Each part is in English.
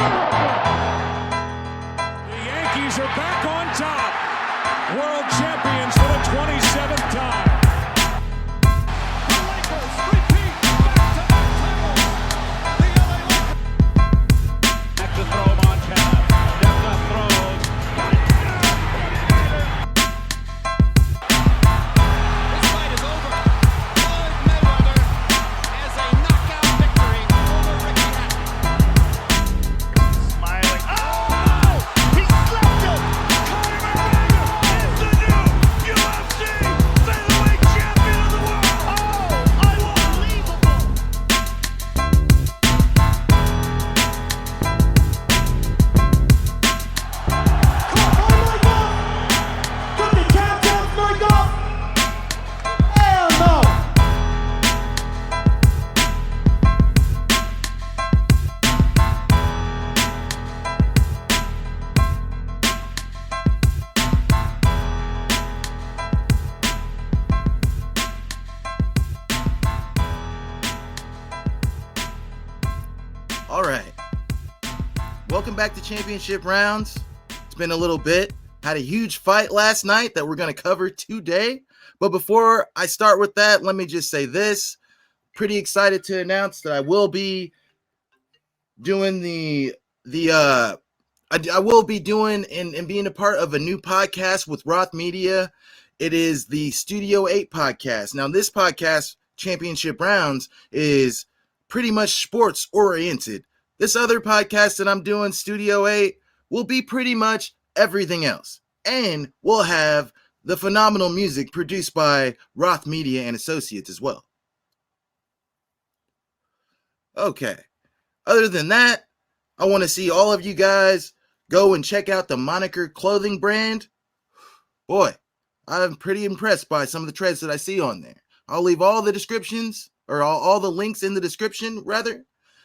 The Yankees are back on top. World champions for the 27th time. The Lakers repeat back-to-back titles. The LA Lakers. Back to throw Montana. Step up throws. This fight is over. Floyd Mayweather has a knockout victory over Ricky Hatton. Smiling. Oh! He slapped him! Conor McGregor is the new UFC featherweight champion of the world! Oh! Unbelievable! Put the countdown mic up! Hell no! All right. Welcome back to Championship Rounds. It's been a little bit. Had a huge fight last night that we're going to cover today. But before I start with that, let me just say this. Pretty excited to announce that I will be doing I will be doing and being a part of a new podcast with Roth Media. It is the Studio 8 podcast. Now, this podcast, Championship Rounds, is pretty much sports oriented. This other podcast that I'm doing, Studio 8, will be pretty much everything else. And we'll have the phenomenal music produced by Roth Media and Associates as well. Okay. Other than that, I want to see all of you guys go and check out the Moniker clothing brand. Boy, I'm pretty impressed by some of the treads that I see on there. I'll leave all the descriptions, or all the links in the description, rather.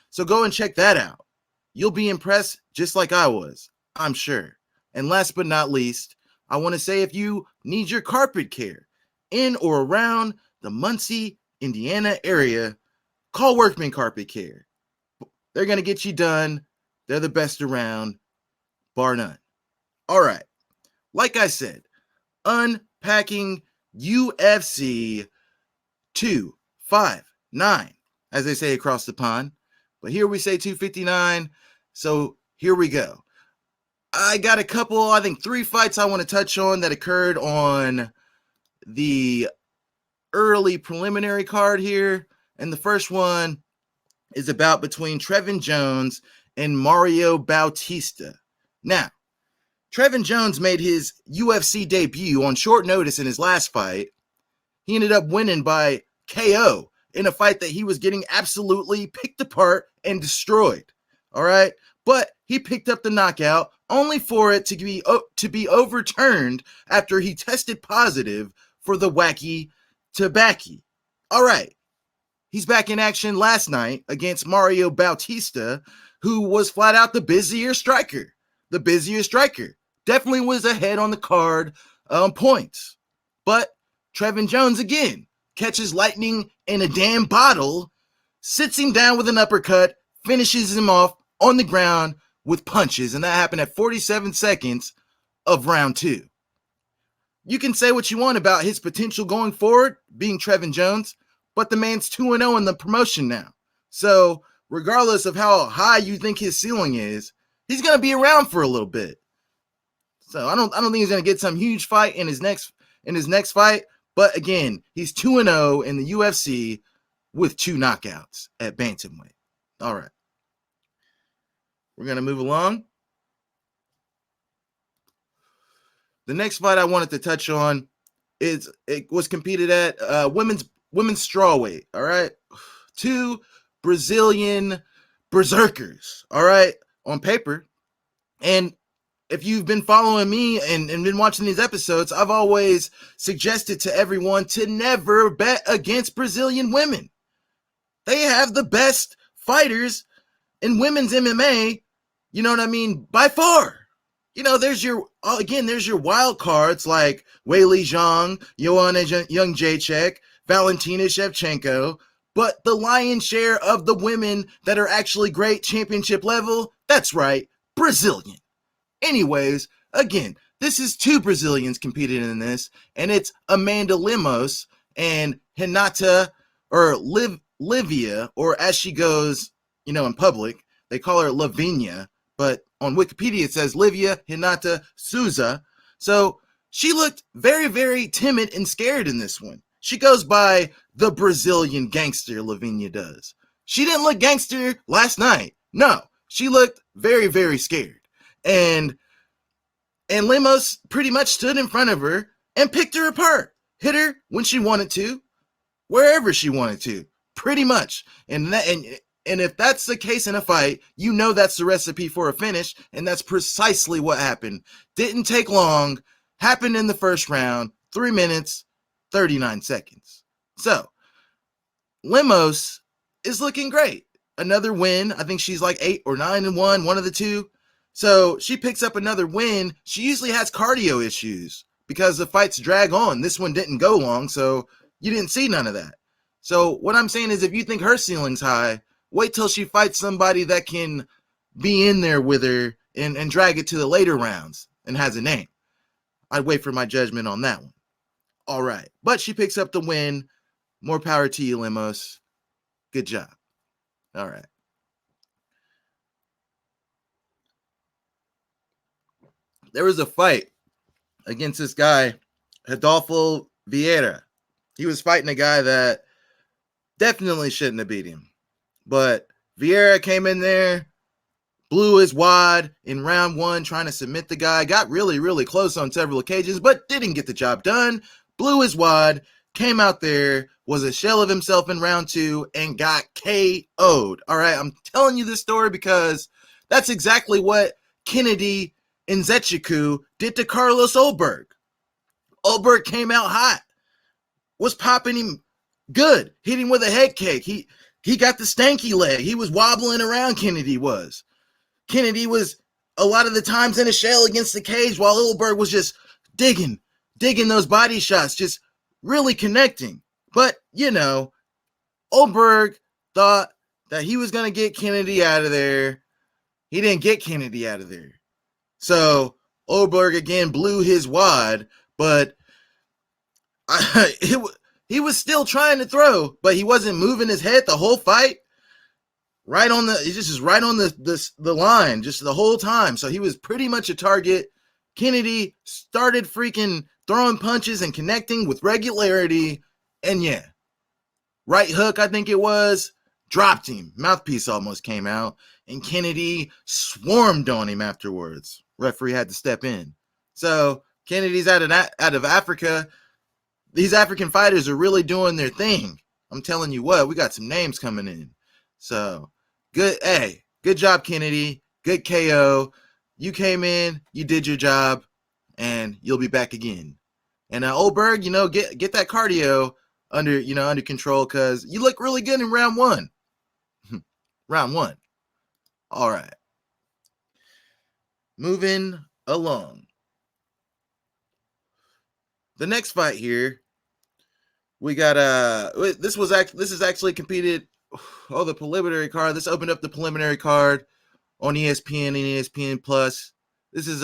So go and check that out. You'll be impressed just like I was, I'm sure. And last but not least, I want to say if you need your carpet care in or around the Muncie, Indiana area, call Workman Carpet Care. They're going to get you done. They're the best around, bar none. All right. Like I said, unpacking UFC 259, as they say across the pond. But here we say 259, so here we go. I got a couple, I think 3 fights I want to touch on that occurred on the early preliminary card here. And the first one is about between Trevin Jones and Mario Bautista. Now, Trevin Jones made his UFC debut on short notice in his last fight. He ended up winning by KO in a fight that he was getting absolutely picked apart and destroyed. All right. But he picked up the knockout only for it to be overturned after he tested positive for the wacky tobacco. All right. He's back in action last night against Mario Bautista, who was flat out the busier striker. The busier striker. Definitely was ahead on the card points. But Trevin Jones again catches lightning in a damn bottle, sits him down with an uppercut, finishes him off on the ground with punches, and that happened at 47 seconds of round 2. You can say what you want about his potential going forward, being Trevin Jones, but the man's 2-0 in the promotion now. So regardless of how high you think his ceiling is, he's going to be around for a little bit. So I don't think he's going to get some huge fight in his next fight. But again, he's 2-0 in the UFC with 2 knockouts at bantamweight. All right. We're going to move along. The next fight I wanted to touch on it was competed at women's strawweight. All right. 2 Brazilian berserkers. All right. On paper. And if you've been following me and been watching these episodes, I've always suggested to everyone to never bet against Brazilian women. They have the best fighters in women's MMA, you know what I mean, by far. You know, there's your wild cards like Weili Zhang, Joanna Jędrzejczyk, Valentina Shevchenko, but the lion's share of the women that are actually great championship level, That's right, Brazilian. Anyways, again, this is two Brazilians competing in this, and it's Amandalimos and Hinata, or Livia, or as she goes, in public, they call her Lavinia, but on Wikipedia it says Livia Hinata Souza. So she looked very, very timid and scared in this one. She goes by the Brazilian gangster, Lavinia does. She didn't look gangster last night. No, she looked very, very scared. And Lemos pretty much stood in front of her and picked her apart. Hit her when she wanted to, wherever she wanted to, pretty much. And if that's the case in a fight, that's the recipe for a finish, and that's precisely what happened. Didn't take long, happened in the first round, 3 minutes, 39 seconds. So, Lemos is looking great. Another win. I think she's like 8 or 9-1, one of the two. So she picks up another win. She usually has cardio issues because the fights drag on. This one didn't go long, so you didn't see none of that. So what I'm saying is, if you think her ceiling's high, wait till she fights somebody that can be in there with her and drag it to the later rounds and has a name. I'd wait for my judgment on that one. All right. But she picks up the win. More power to you, Lemos. Good job. All right. There was a fight against this guy, Rodolfo Vieira. He was fighting a guy that definitely shouldn't have beat him. But Vieira came in there, blew his wad in round 1, trying to submit the guy. Got really, really close on several occasions, but didn't get the job done. Blew his wad, came out there, was a shell of himself in round 2, and got KO'd. All right, I'm telling you this story because that's exactly what Kennedy Nzechukwu did to Carlos Ulberg. Ulberg came out hot, was popping him good, hit him with a head kick. He got the stanky leg. He was wobbling around, Kennedy was. Kennedy was a lot of the times in a shell against the cage while Ulberg was just digging those body shots, just really connecting. But, Ulberg thought that he was going to get Kennedy out of there. He didn't get Kennedy out of there. So Ulberg again blew his wad, but he was still trying to throw, but he wasn't moving his head the whole fight. He's just right on the line just the whole time. So he was pretty much a target. Kennedy started freaking throwing punches and connecting with regularity, and right hook, I think it was, dropped him. Mouthpiece almost came out, and Kennedy swarmed on him afterwards. Referee had to step in. So Kennedy's out of Africa. These African fighters are really doing their thing. I'm telling you what, we got some names coming in. So good. Hey, good job, Kennedy. Good KO. You came in, you did your job, and you'll be back again. And Ulberg, get that cardio under control, because you look really good in round 1. Round 1. All right. Moving along. The next fight here, we got this is actually competed. The preliminary card. This opened up the preliminary card on ESPN and ESPN Plus. This is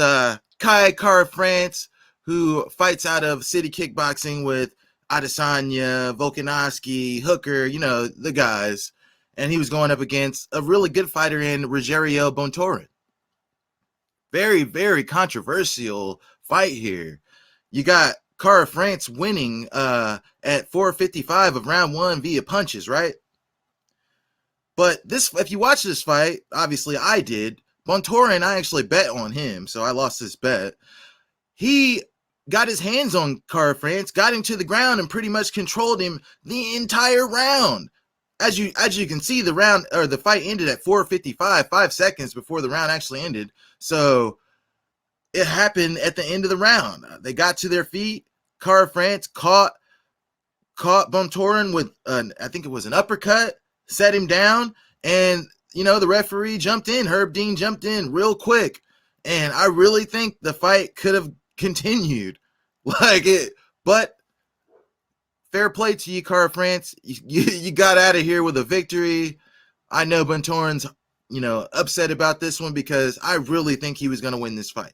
Kai Kara-France, who fights out of City Kickboxing with Adasanya, Volkanovski, Hooker, the guys. And he was going up against a really good fighter in Rogerio Bontorin. Very, very controversial fight here. You got Kara-France winning at 4:55 of round 1 via punches, right? But if you watch this fight, obviously I did. Bontorin, I actually bet on him, so I lost this bet. He got his hands on Kara-France, got him to the ground, and pretty much controlled him the entire round. As you can see, the fight ended at 4:55, 5 seconds before the round actually ended. So it happened at the end of the round. They got to their feet. Kara-France caught Bontorin with I think it was an uppercut, set him down, and the referee jumped in. Herb Dean jumped in real quick, and I really think the fight could have continued but fair play to you, Kara-France. You got out of here with a victory. I know Bontorin's upset about this one because I really think he was going to win this fight.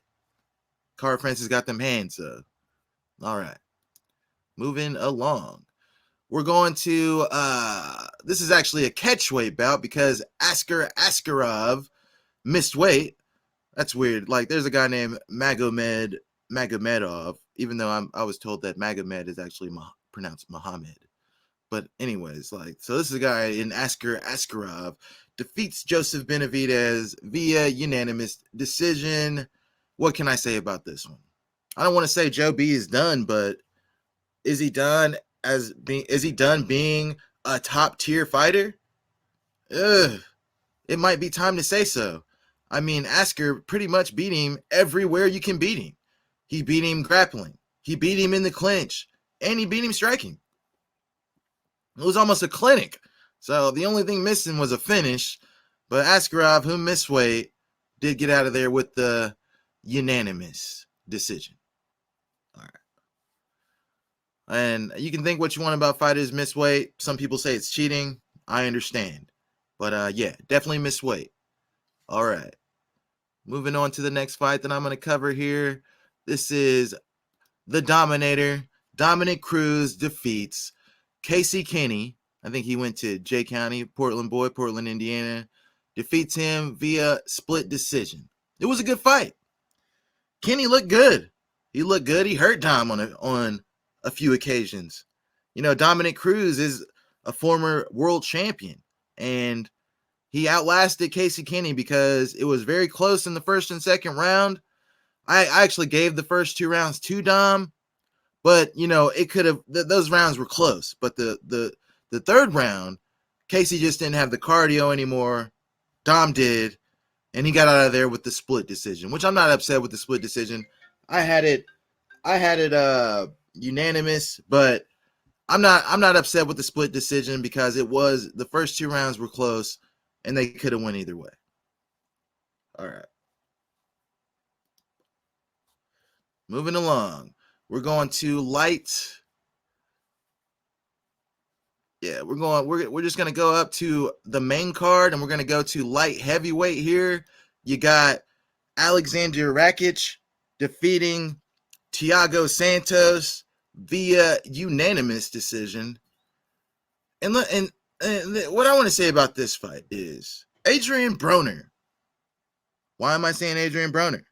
Carl Francis got them hands, so. All right. Moving along. We're going to, this is actually a catchweight bout because Askar Askarov missed weight. That's weird. Like, there's a guy named Magomedov, even though I was told that Magomed is actually pronounced Muhammad. But anyways, so this is a guy in Askar Askarov defeats Joseph Benavidez via unanimous decision. What can I say about this one? I don't want to say Joe B is done, but is he done being a top tier fighter? It might be time to say so. I mean, Askar pretty much beat him everywhere you can beat him. He beat him grappling. He beat him in the clinch. And he beat him striking. It was almost a clinic. So the only thing missing was a finish. But Askarov, who missed weight, did get out of there with the unanimous decision. All right. And you can think what you want about fighters miss weight. Some people say it's cheating. I understand. But yeah, definitely miss weight. All right. Moving on to the next fight that I'm going to cover here. This is the Dominator. Dominic Cruz defeats Casey Kenny. I think he went to Jay County, Portland, Indiana. Defeats him via split decision. It was a good fight. Kenny looked good. He looked good. He hurt Dom on a few occasions. Dominic Cruz is a former world champion. And he outlasted Casey Kenny because it was very close in the first and second round. I actually gave the first 2 rounds to Dom, but it could have those rounds were close. But the third round, Casey just didn't have the cardio anymore. Dom did, and he got out of there with the split decision, which I'm not upset with the split decision. I had it unanimous, but I'm not upset with the split decision because it was the first 2 rounds were close. And they could have went either way. All right. Moving along. We're going to light. Yeah, we're just going to go up to the main card, and we're going to go to light heavyweight here. You got Alexander Rakic defeating Thiago Santos via unanimous decision. And what I want to say about this fight is Adrian Broner. Why am I saying Adrian Broner?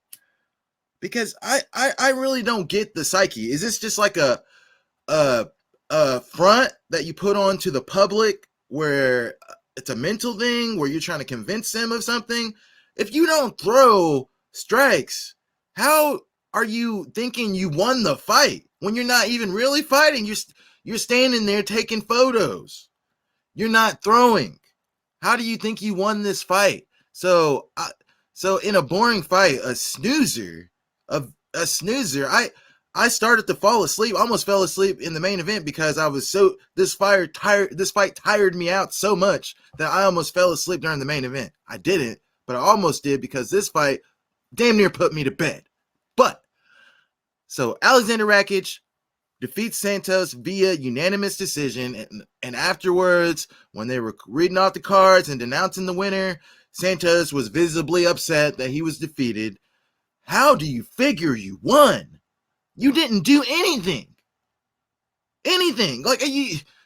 Because I really don't get the psyche. Is this just like a front that you put on to the public where it's a mental thing where you're trying to convince them of something? If you don't throw strikes, how are you thinking you won the fight when you're not even really fighting? You're standing there taking photos. You're not throwing. How do you think you won this fight? So in a boring fight, a snoozer. I started to fall asleep. I almost fell asleep in the main event because I was this fight tired me out so much that I almost fell asleep during the main event. I didn't, but I almost did because this fight damn near put me to bed. But so Alexander Rakic defeats Santos via unanimous decision. And afterwards, when they were reading off the cards and denouncing the winner, Santos was visibly upset that he was defeated. How do you figure you won? You didn't do anything. Like,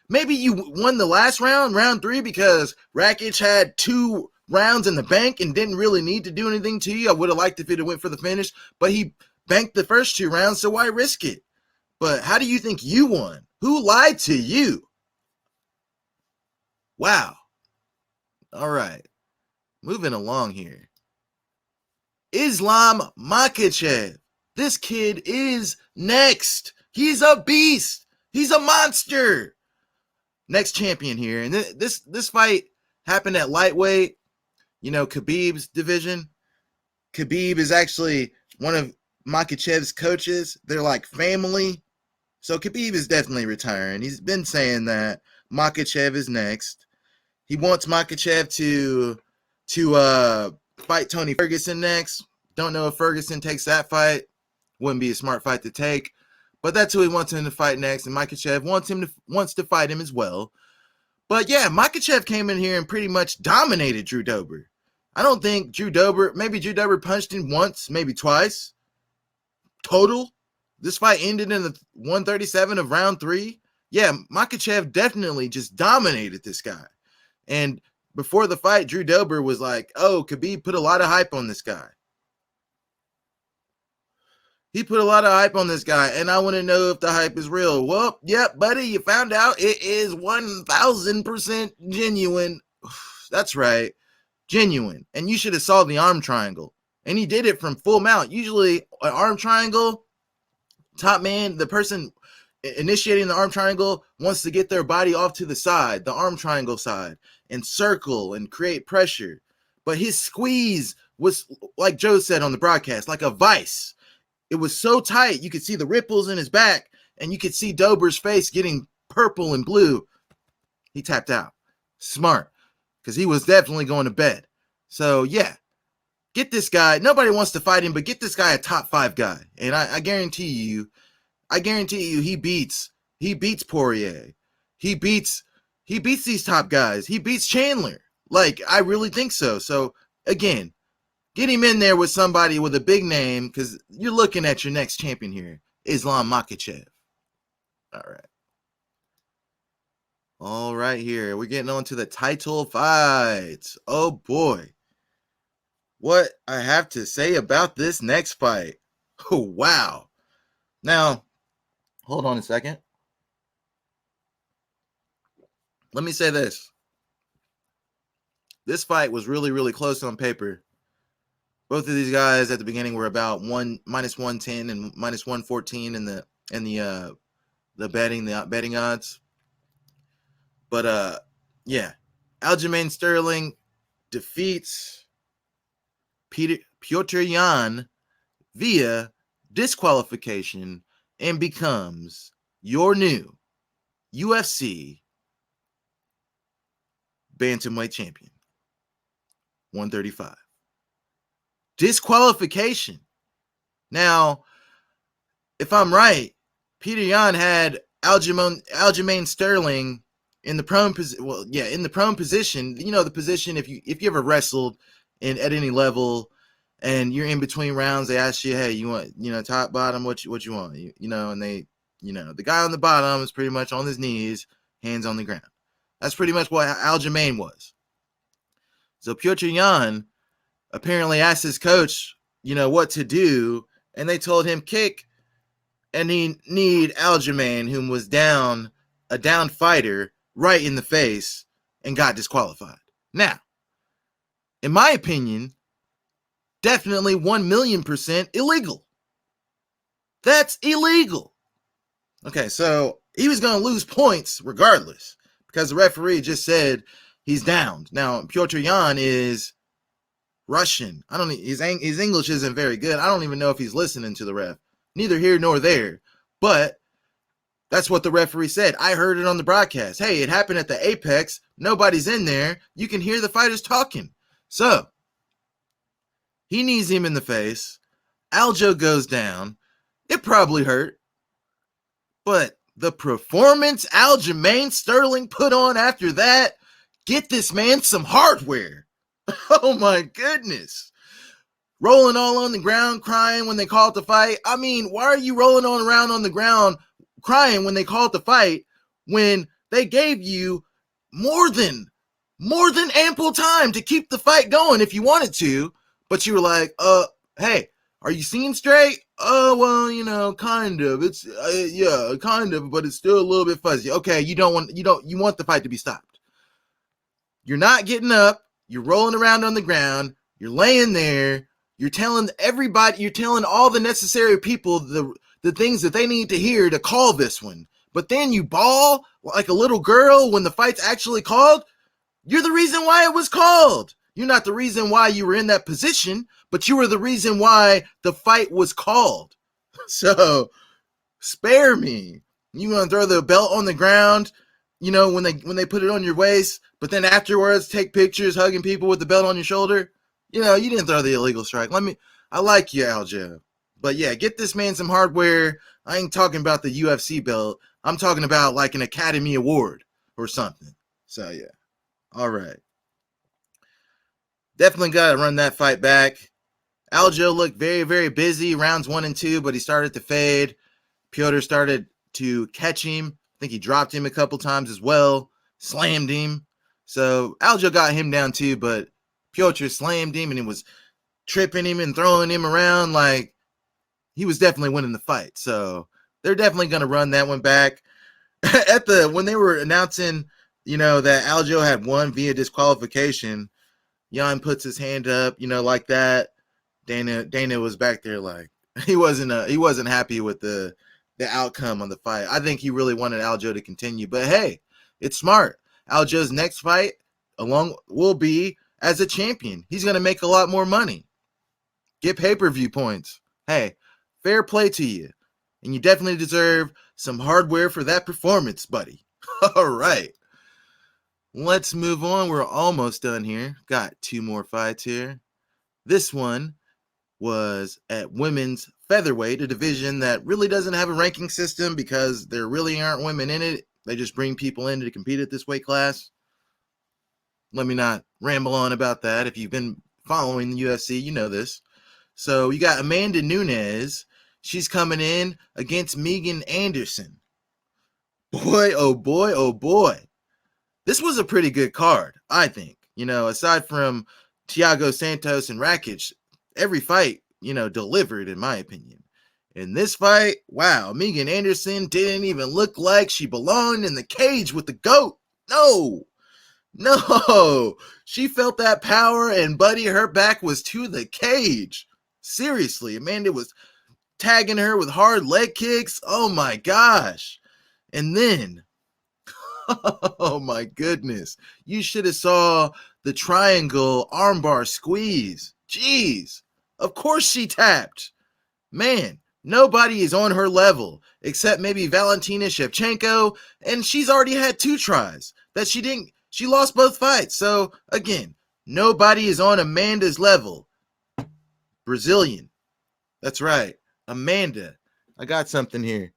maybe you won the last round 3, because Rakic had 2 rounds in the bank and didn't really need to do anything to you. I would have liked if it had went for the finish, but he banked the first 2 rounds, so why risk it? But how do you think you won? Who lied to you? Wow. All right. Moving along here. Islam Makhachev. This kid is next. He's a beast. He's a monster. Next champion here. And this fight happened at lightweight, Khabib's division. Khabib is actually one of Makhachev's coaches. They're like family. So Khabib is definitely retiring. He's been saying that Makhachev is next. He wants Makhachev to fight Tony Ferguson next. Don't know if Ferguson takes that fight. Wouldn't be a smart fight to take. But that's who he wants him to fight next. And Makhachev wants to fight him as well. But yeah, Makhachev came in here and pretty much dominated Drew Dober. I don't think Drew Dober punched him once, maybe twice. Total. This fight ended in the 137 of round 3. Yeah, Makhachev definitely just dominated this guy. And before the fight, Drew Dober was like, oh, Khabib put a lot of hype on this guy. He put a lot of hype on this guy, and I want to know if the hype is real. Well, yep, buddy, you found out it is 1,000% genuine. That's right, genuine. And you should have saw the arm triangle. And he did it from full mount. Usually, an arm triangle, top man, the person initiating the arm triangle wants to get their body off to the side, the arm triangle side, and circle and create pressure. But his squeeze was, like Joe said on the broadcast, like a vice. It was so tight, you could see the ripples in his back, and you could see Dober's face getting purple and blue. He tapped out. Smart, because he was definitely going to bed. So, yeah, get this guy. Nobody wants to fight him, but get this guy a top 5 guy. And I guarantee you he beats Poirier. He beats these top guys. He beats Chandler. Like, I really think so. So, again, get him in there with somebody with a big name, because you're looking at your next champion here, Islam Makhachev. All right, here. We're getting on to the title fights. Oh, boy. What I have to say about this next fight. Oh, wow. Now, hold on a second. Let me say this. This fight was really, really close on paper. Both of these guys at the beginning were about minus 110 and minus 114 in the betting odds. But yeah, Aljamain Sterling defeats Petr Yan via disqualification and becomes your new UFC bantamweight champion, 135. Disqualification. Now, if I'm right, Petr Yan had Aljamain Sterling in the prone position. Well, yeah, in the prone position. You know, the position if you ever wrestled at any level and you're in between rounds, they ask you, hey, you want, top, bottom, what you want? And they, the guy on the bottom is pretty much on his knees, hands on the ground. That's pretty much what Aljamain was. So Petr Yan apparently asked his coach, what to do, and they told him kick, and he need Aljamain, whom was a down fighter, right in the face, and got disqualified. Now, in my opinion, definitely 1,000,000% illegal. That's illegal. Okay, so he was going to lose points regardless, because the referee just said he's downed. Now, Petr Yan is Russian. His English isn't very good. I don't even know if he's listening to the ref. Neither here nor there. But that's what the referee said. I heard it on the broadcast. Hey, it happened at the Apex. Nobody's in there. You can hear the fighters talking. So, he knees him in the face. Aljo goes down. It probably hurt. But the performance Aljamain Sterling put on after that, get this man some hardware. Oh my goodness. Rolling all on the ground, crying when they called the fight. I mean, why are you rolling around on the ground crying when they called the fight when they gave you more than ample time to keep the fight going if you wanted to, but you were like, hey, are you seeing straight? Oh, well, kind of. It's yeah, kind of, but it's still a little bit fuzzy. Okay, you want the fight to be stopped. You're not getting up. You're rolling around on the ground. You're laying there. You're telling everybody, you're telling all the necessary people the things that they need to hear to call this one. But then you bawl like a little girl when the fight's actually called. You're the reason why it was called. You're not the reason why you were in that position, but you were the reason why the fight was called. So, spare me. You want to throw the belt on the ground, when they put it on your waist, but then afterwards take pictures hugging people with the belt on your shoulder. You didn't throw the illegal strike. I like you, Aljo. But yeah, get this man some hardware. I ain't talking about the UFC belt. I'm talking about like an Academy Award or something. So yeah. All right. Definitely got to run that fight back. Aljo looked very, very busy rounds 1 and 2, but he started to fade. Piotr started to catch him. I think he dropped him a couple times as well, slammed him. So Aljo got him down too, but Piotr slammed him and he was tripping him and throwing him around like he was definitely winning the fight. So they're definitely going to run that one back. When they were announcing, that Aljo had won via disqualification, Jan puts his hand up, like that. Dana was back there like he wasn't happy with the outcome on the fight. I think he really wanted Aljo to continue, but hey, it's smart. Aljo's next fight will be as a champion. He's going to make a lot more money. Get pay-per-view points. Hey, fair play to you. And you definitely deserve some hardware for that performance, buddy. All right. Let's move on. We're almost done here. Got 2 more fights here. This one was at women's featherweight, a division that really doesn't have a ranking system because there really aren't women in it. They just bring people in to compete at this weight class. Let me not ramble on about that. If you've been following the UFC, you know this. So you got Amanda Nunes. She's coming in against Megan Anderson. Boy, oh boy, oh boy. This was a pretty good card, I think. Aside from Thiago Santos and Rakic, every fight, delivered, in my opinion. In this fight, wow, Megan Anderson didn't even look like she belonged in the cage with the GOAT. No. She felt that power, and buddy, her back was to the cage. Seriously, Amanda was tagging her with hard leg kicks. Oh my gosh. And then, oh my goodness, you should have saw the triangle armbar squeeze. Jeez, of course she tapped. Man, nobody is on her level except maybe Valentina Shevchenko, and she's already had 2 tries that she lost both fights. So again, nobody is on Amanda's level. Brazilian. That's right. Amanda. I got something here.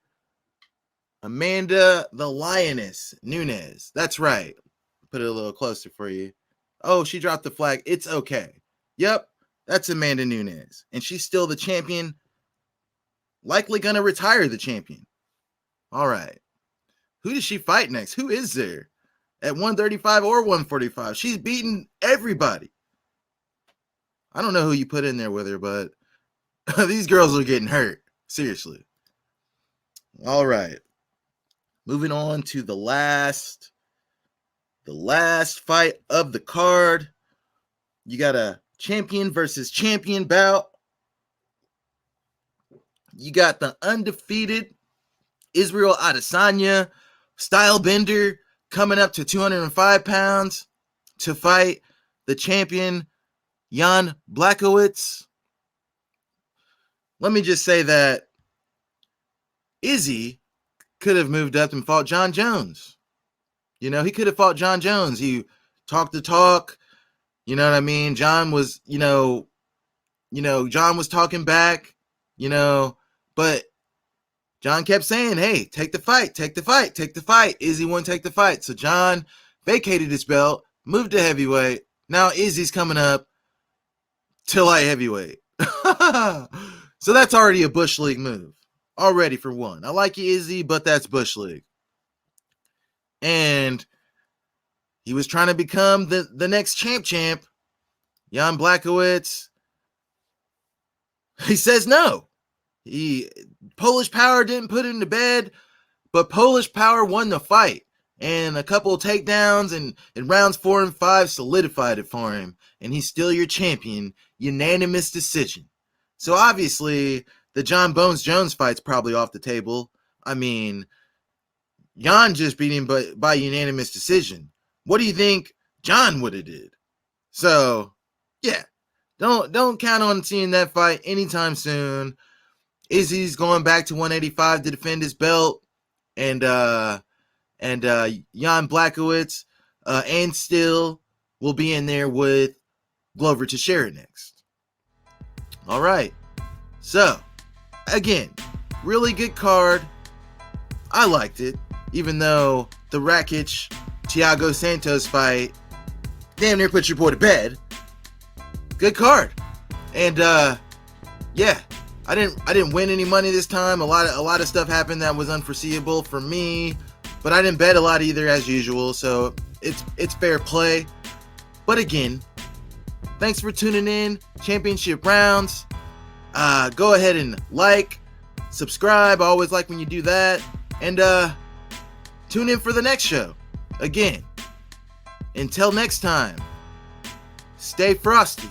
Amanda the Lioness Nunes. That's right. Put it a little closer for you. Oh, she dropped the flag. It's okay. Yep, that's Amanda Nunes. And she's still the champion. Likely going to retire the champion. All right. Who does she fight next? Who is there? At 135 or 145. She's beaten everybody. I don't know who you put in there with her, but these girls are getting hurt. Seriously. All right. Moving on to the last fight of the card. You got a champion versus champion bout. You got the undefeated Israel Adesanya, style bender, coming up to 205 pounds to fight the champion Jan Blackowitz. Let me just say that Izzy could have moved up and fought John Jones. He could have fought John Jones. He talked the talk. You know what I mean? John was, John was talking back, but John kept saying, hey, take the fight. Izzy wouldn't take the fight. So John vacated his belt, moved to heavyweight. Now Izzy's coming up to light heavyweight. So that's already a Bush League move. Already for one. I like you, Izzy, but that's Bush League. And he was trying to become the next champ. Jan Blackowitz. He says no. Polish Power didn't put him to bed, but Polish Power won the fight. And a couple of takedowns and rounds 4 and 5 solidified it for him. And he's still your champion. Unanimous decision. So obviously, the John Bones Jones fight's probably off the table. I mean, Jan just beat him by unanimous decision. What do you think John would have did? So, yeah. Don't count on seeing that fight anytime soon. Izzy's going back to 185 to defend his belt. And Jan Blackowitz and Still will be in there with Glover Teixeira next. All right. So, again, really good card. I liked it, even though the Rakic Thiago Santos fight damn near put your boy to bed. good card. And yeah, I didn't win any money this time. A lot of stuff happened that was unforeseeable for me, but I didn't bet a lot either, as usual. So it's fair play. But again, thanks for tuning in. Championship rounds. Go ahead and like, subscribe. I always like when you do that. And tune in for the next show. Again, until next time, stay frosty.